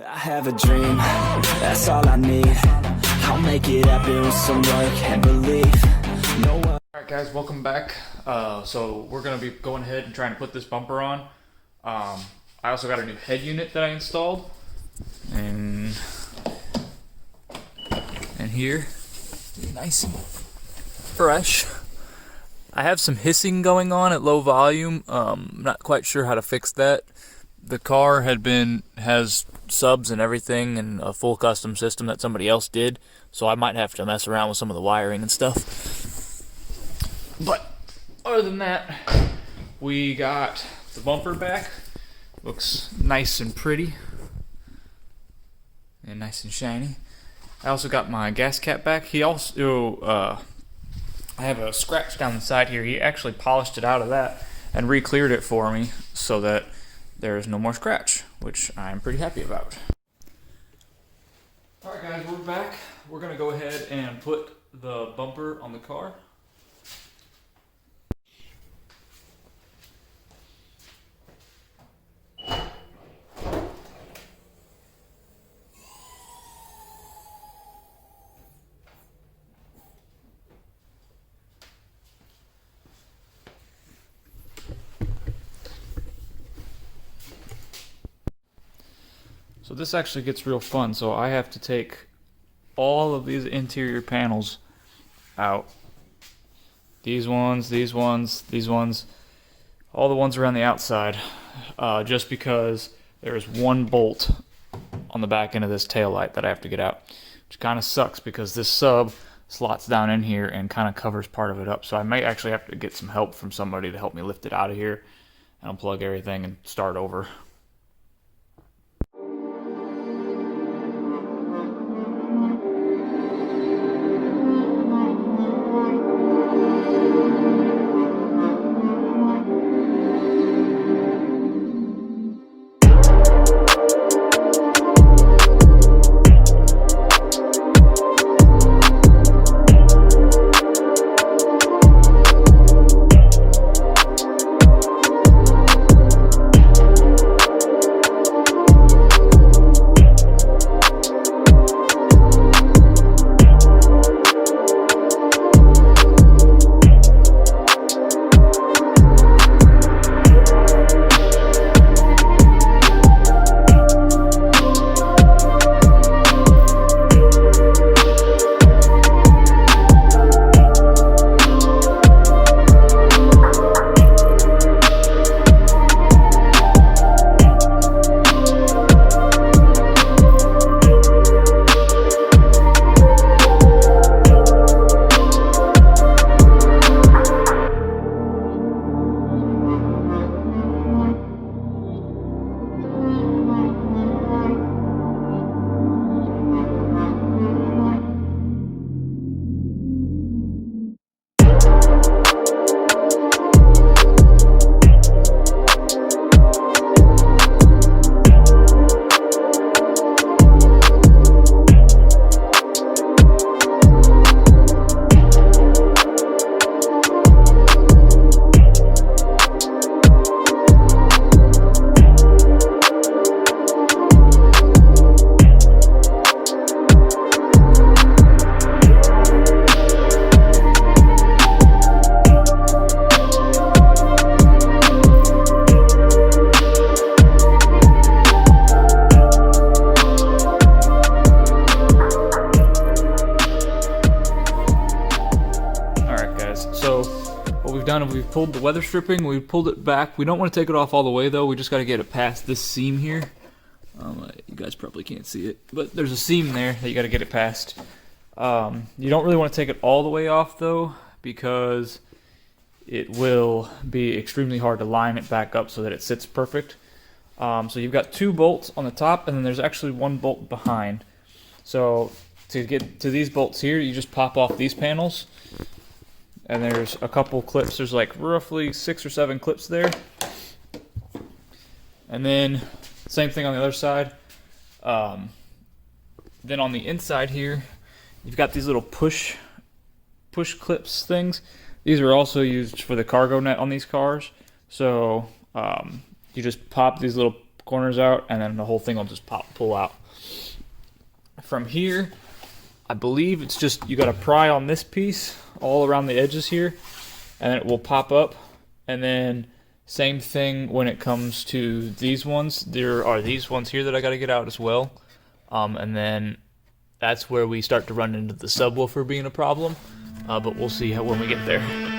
I have a dream, that's all I need. I'll make it happen with some work and belief. No one... Alright guys, welcome back. So we're going to be going ahead and trying to put this bumper on. I also got a new head unit that I installed. And here, nice and fresh. I have some hissing going on at low volume. I'm not quite sure how to fix that. The car has subs and everything and a full custom system that somebody else did, so I might have to mess around with some of the wiring and stuff. But other than that, we got the bumper back. Looks nice and pretty and nice and shiny. I also got my gas cap back. He also I have a scratch down the side here. He actually polished it out of that and re-cleared it for me so that there is no more scratch, which I'm pretty happy about. Alright guys, we're back. We're going to go ahead and put the bumper on the car. So this actually gets real fun. So I have to take all of these interior panels out. These ones, all the ones around the outside, just because there's one bolt on the back end of this taillight that I have to get out, which kind of sucks because this sub slots down in here and kind of covers part of it up. So I may actually have to get some help from somebody to help me lift it out of here and unplug everything and start over. We've pulled the weather stripping, we've pulled it back. We don't want to take it off all the way though, we just got to get it past this seam here. You guys probably can't see it, but there's a seam there that you got to get it past. You don't really want to take it all the way off though, because it will be extremely hard to line it back up so that it sits perfect. So you've got two bolts on the top, and then there's actually one bolt behind. So to get to these bolts here, you just pop off these panels. And there's a couple clips. There's like roughly 6 or 7 clips there. And then same thing on the other side. Then on the inside here, you've got these little push clips things. These are also used for the cargo net on these cars. So you just pop these little corners out, and then the whole thing will just pull out. From here, I believe it's just, you got to pry on this piece all around the edges here, and then it will pop up. And then same thing when it comes to these ones. There are these ones here that I got to get out as well. And then that's where we start to run into the subwoofer being a problem. But we'll see when we get there.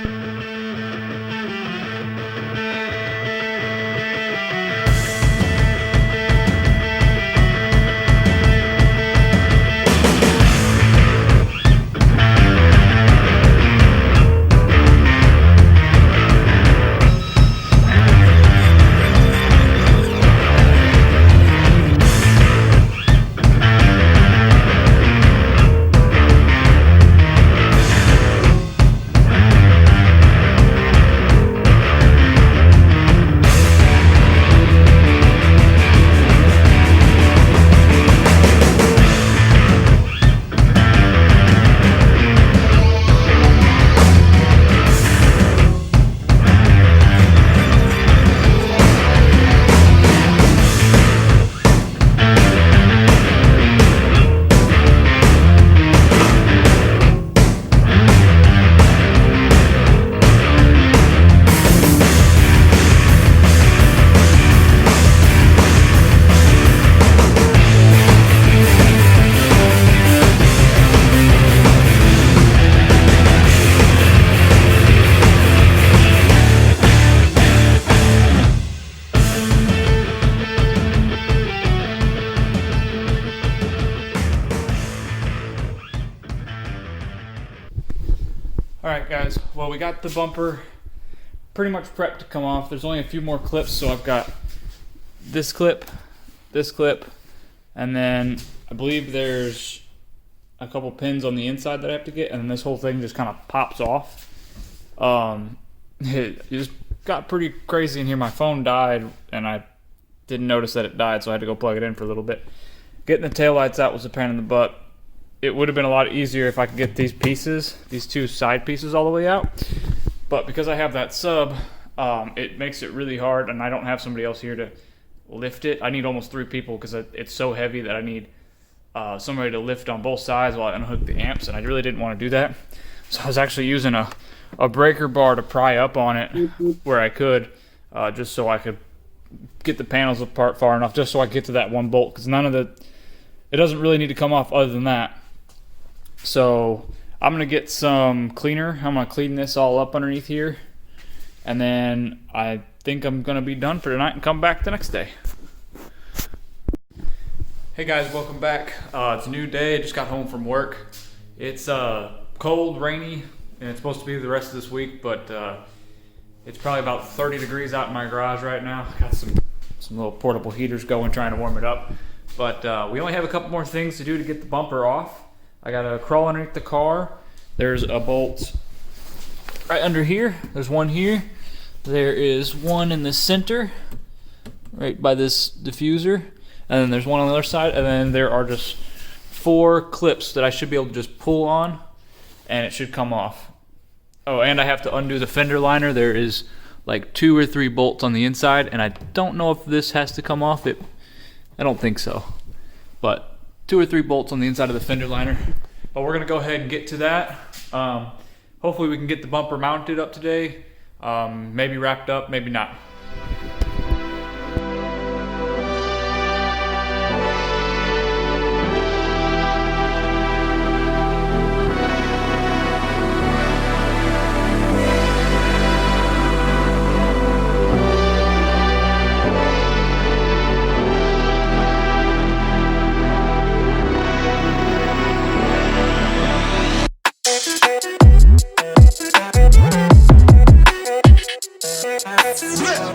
Alright guys, well we got the bumper pretty much prepped to come off. There's only a few more clips, so I've got this clip, and then I believe there's a couple pins on the inside that I have to get, and then this whole thing just kind of pops off. It just got pretty crazy in here. My phone died, and I didn't notice that it died, so I had to go plug it in for a little bit. Getting the taillights out was a pain in the butt. It would have been a lot easier if I could get these pieces, these two side pieces, all the way out. But because I have that sub, it makes it really hard, and I don't have somebody else here to lift it. I need almost 3 people because it's so heavy that I need somebody to lift on both sides while I unhook the amps, and I really didn't want to do that. So I was actually using a breaker bar to pry up on it where I could, just so I could get the panels apart far enough, just so I could get to that one bolt, because it doesn't really need to come off other than that. So I'm gonna get some cleaner. I'm gonna clean this all up underneath here, and then I think I'm gonna be done for tonight and come back the next day. Hey guys, welcome back. It's a new day. I just got home from work. It's cold, rainy, and it's supposed to be the rest of this week, but it's probably about 30 degrees out in my garage right now. I got some little portable heaters going, trying to warm it up. But we only have a couple more things to do to get the bumper off. I gotta crawl underneath the car. There's a bolt right under here. There's one here. There is one in the center, right by this diffuser. And then there's one on the other side. And then there are just 4 clips that I should be able to just pull on, and it should come off. Oh, and I have to undo the fender liner. There is like 2 or 3 bolts on the inside, and I don't know if this has to come off. I don't think so. But 2 or 3 bolts on the inside of the fender liner. But we're gonna go ahead and get to that. Hopefully we can get the bumper mounted up today. Maybe wrapped up, maybe not. Yeah.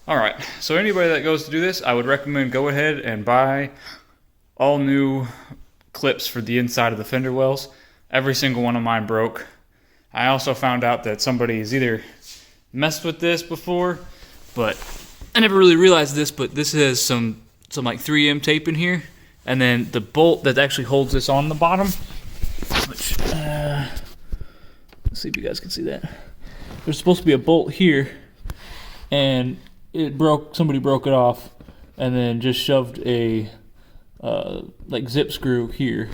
Alright, so anybody that goes to do this, I would recommend go ahead and buy all new clips for the inside of the fender wells. Every single one of mine broke. I also found out that somebody's either messed with this before, but I never really realized this, but this has some like 3M tape in here, and then the bolt that actually holds this on the bottom, which, let's see if you guys can see that. There's supposed to be a bolt here, and it broke. Somebody broke it off, and then just shoved a like zip screw here.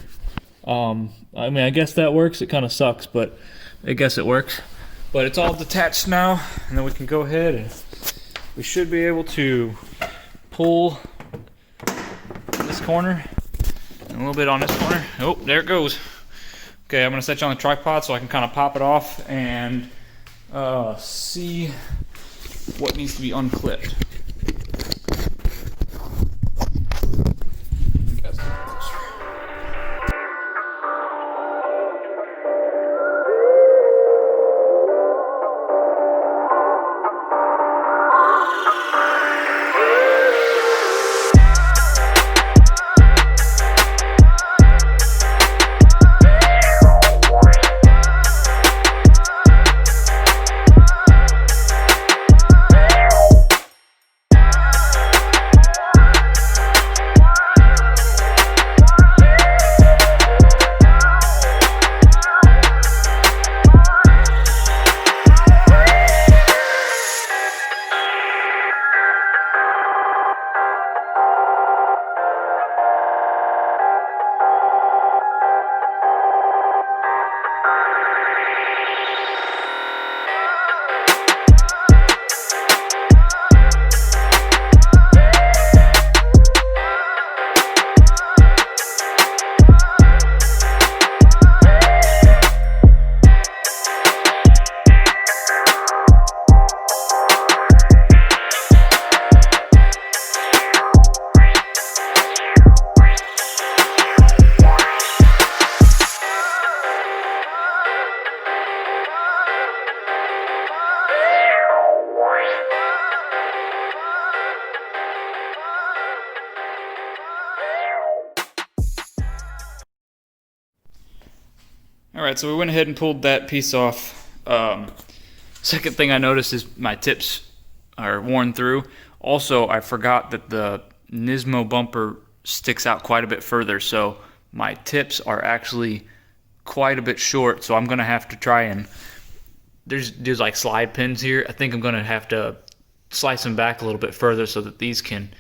I mean, I guess that works. It kind of sucks, but I guess it works. But it's all detached now, and then we can go ahead and we should be able to pull this corner and a little bit on this corner. Oh, there it goes. Okay, I'm gonna set you on the tripod so I can kind of pop it off and see what needs to be unclipped. You guys get closer. Alright, so we went ahead and pulled that piece off. Second thing I noticed is my tips are worn through. Also, I forgot that the Nismo bumper sticks out quite a bit further, so my tips are actually quite a bit short, so I'm going to have to try and... There's like slide pins here. I think I'm going to have to slice them back a little bit further so that these can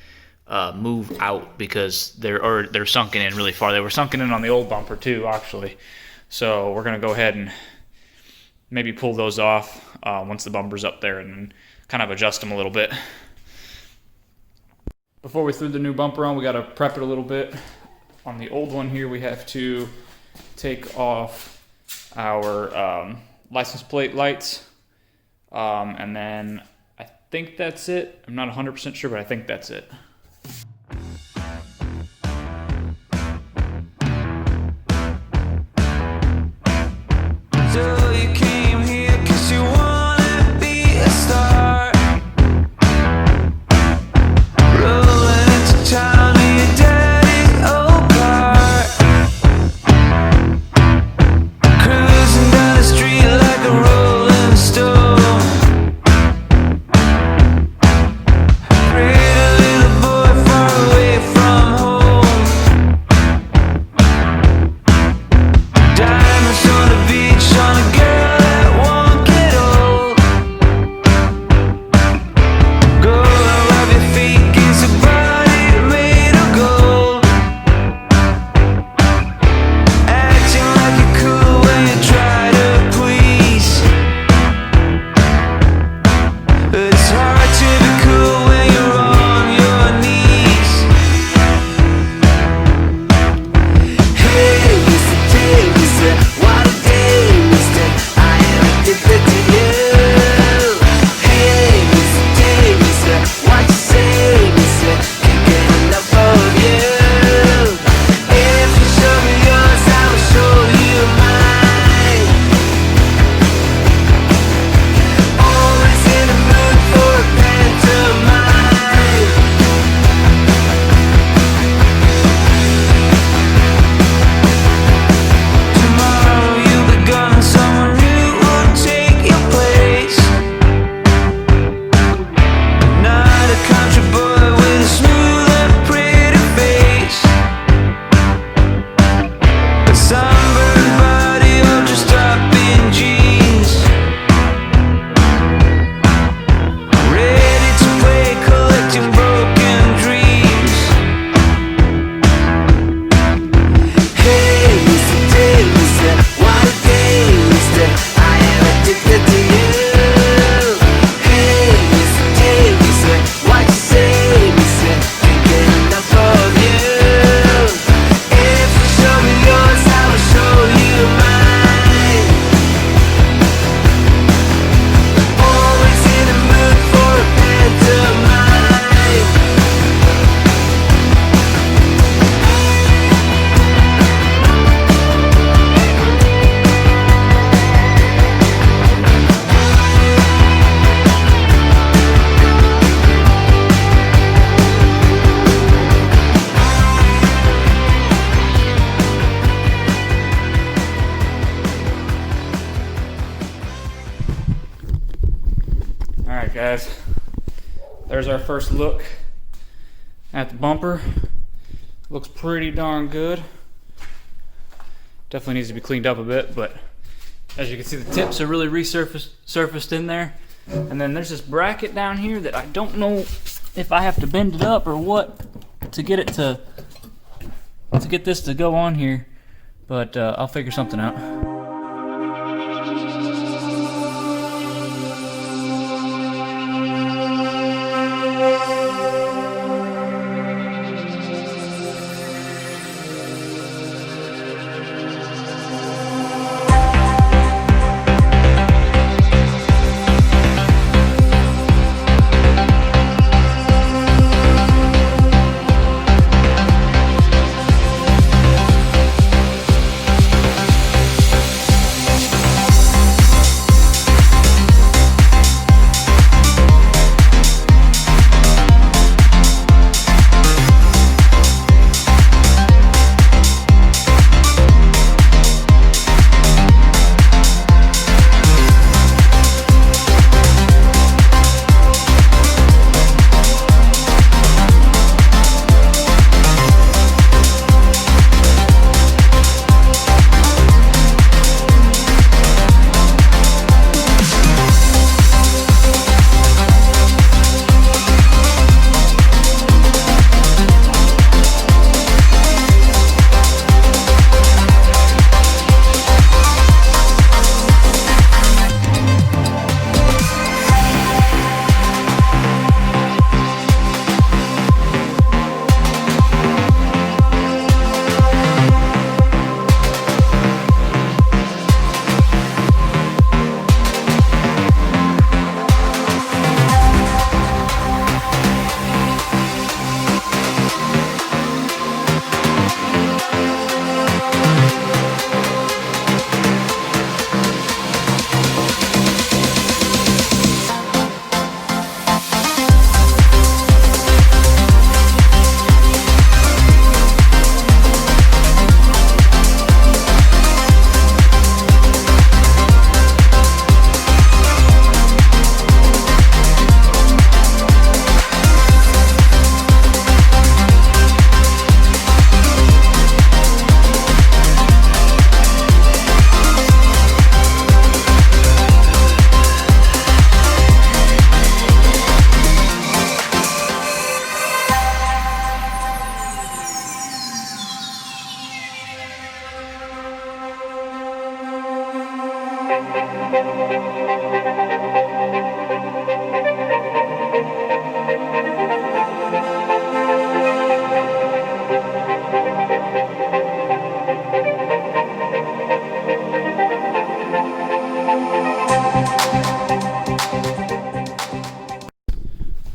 move out, because they're sunken in really far. They were sunken in on the old bumper too, actually. So we're going to go ahead and maybe pull those off once the bumper's up there, and then kind of adjust them a little bit. Before we threw the new bumper on, we got to prep it a little bit. On the old one here, we have to take off our license plate lights, and then I think that's it. I'm not 100% sure, but I think that's it. So you came here 'cause you wanna be a star. Rolling into town, your daddy's open guys, there's our first look at the bumper. Looks pretty darn good. Definitely needs to be cleaned up a bit, but as you can see, the tips are really surfaced in there. And then there's this bracket down here that I don't know if I have to bend it up or what to get it to get this to go on here, but I'll figure something out.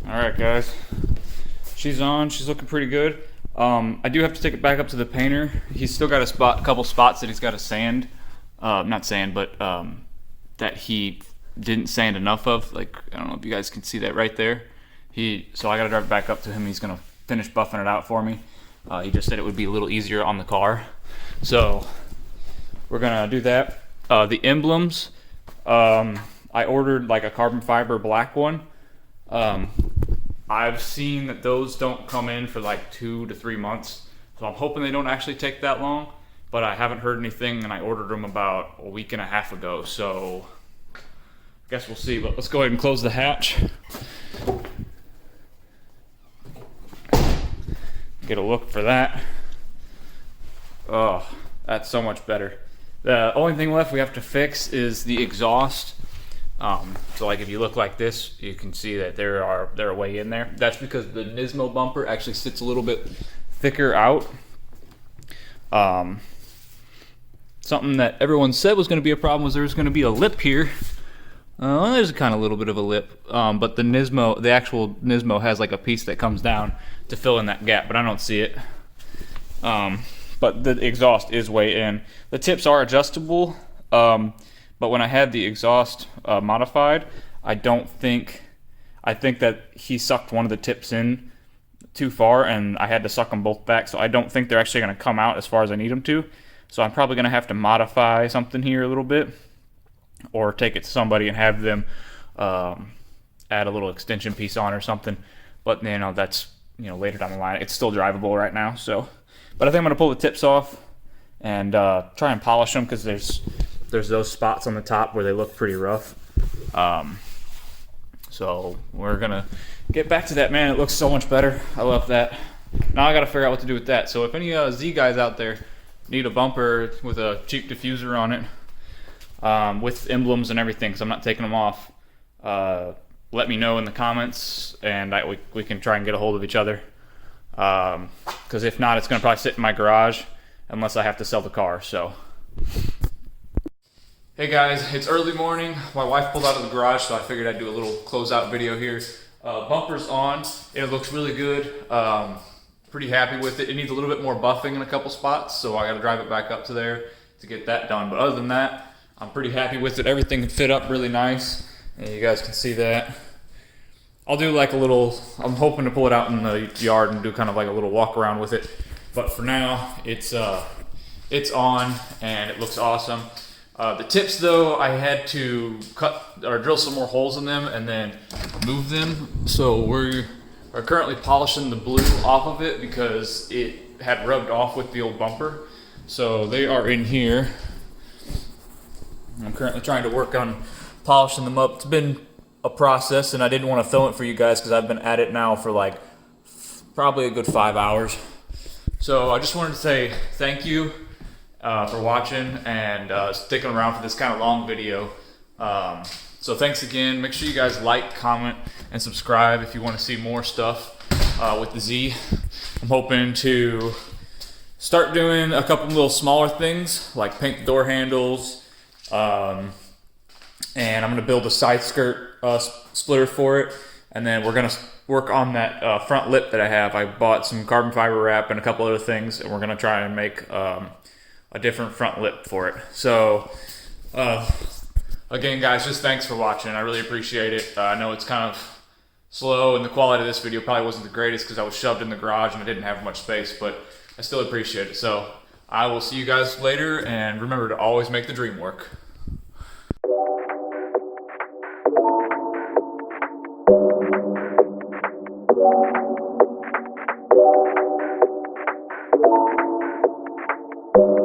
Alright guys, she's on, she's looking pretty good. I do have to take it back up to the painter. He's still got a couple spots that he's got to sand. Not sand, but that he didn't sand enough of. Like, I don't know if you guys can see that right there. So I got to drive it back up to him. He's going to finish buffing it out for me. He just said it would be a little easier on the car. So we're going to do that. The emblems, I ordered like a carbon fiber black one. I've seen that those don't come in for like 2 to 3 months, so I'm hoping they don't actually take that long, but I haven't heard anything, and I ordered them about a week and a half ago, so I guess we'll see. But let's go ahead and close the hatch, get a look for that. Oh, that's so much better. The only thing left we have to fix is the exhaust. So like if you look like this, you can see that they're way in there. That's because the Nismo bumper actually sits a little bit thicker out. Something that everyone said was going to be a problem was there was going to be a lip here. There's a kind of little bit of a lip, but the actual Nismo has like a piece that comes down to fill in that gap, but I don't see it. But the exhaust is way in. The tips are adjustable. But when I had the exhaust modified, I think that he sucked one of the tips in too far, and I had to suck them both back, so I don't think they're actually going to come out as far as I need them to. So I'm probably going to have to modify something here a little bit, or take it to somebody and have them add a little extension piece on or something. But that's later down the line. It's still drivable right now. So, but I think I'm gonna pull the tips off and try and polish them, because there's those spots on the top where they look pretty rough. So we're gonna get back to that. Man, it looks so much better. I love that. Now I gotta figure out what to do with that. So if any Z guys out there need a bumper with a cheap diffuser on it, with emblems and everything, because I'm not taking them off, let me know in the comments, and we can try and get a hold of each other. Because if not, it's gonna probably sit in my garage unless I have to sell the car. So. Hey guys, it's early morning. My wife pulled out of the garage, so I figured I'd do a little closeout video here. Bumper's on. It looks really good. Pretty happy with it. It needs a little bit more buffing in a couple spots, so I got to drive it back up to there to get that done. But other than that, I'm pretty happy with it. Everything fit up really nice, and you guys can see that. I'll do like a little, I'm hoping to pull it out in the yard and do kind of like a little walk around with it. But for now, it's on, and it looks awesome. The tips though, I had to cut or drill some more holes in them and then move them. So we are currently polishing the blue off of it because it had rubbed off with the old bumper. So they are in here. I'm currently trying to work on polishing them up. It's been a process, and I didn't want to film it for you guys because I've been at it now for like probably a good 5 hours. So I just wanted to say thank you for watching and sticking around for this kind of long video. So thanks again. Make sure you guys like, comment, and subscribe if you want to see more stuff with the Z. I'm hoping to start doing a couple little smaller things like paint the door handles, and I'm going to build a side skirt splitter for it, and then we're going to work on that front lip that I have. I bought some carbon fiber wrap and a couple other things, and we're going to try and make a different front lip for it. So again guys, just thanks for watching. I really appreciate it. I know it's kind of slow, and the quality of this video probably wasn't the greatest because I was shoved in the garage and I didn't have much space, but I still appreciate it. So I will see you guys later, and remember to always make the dream work. You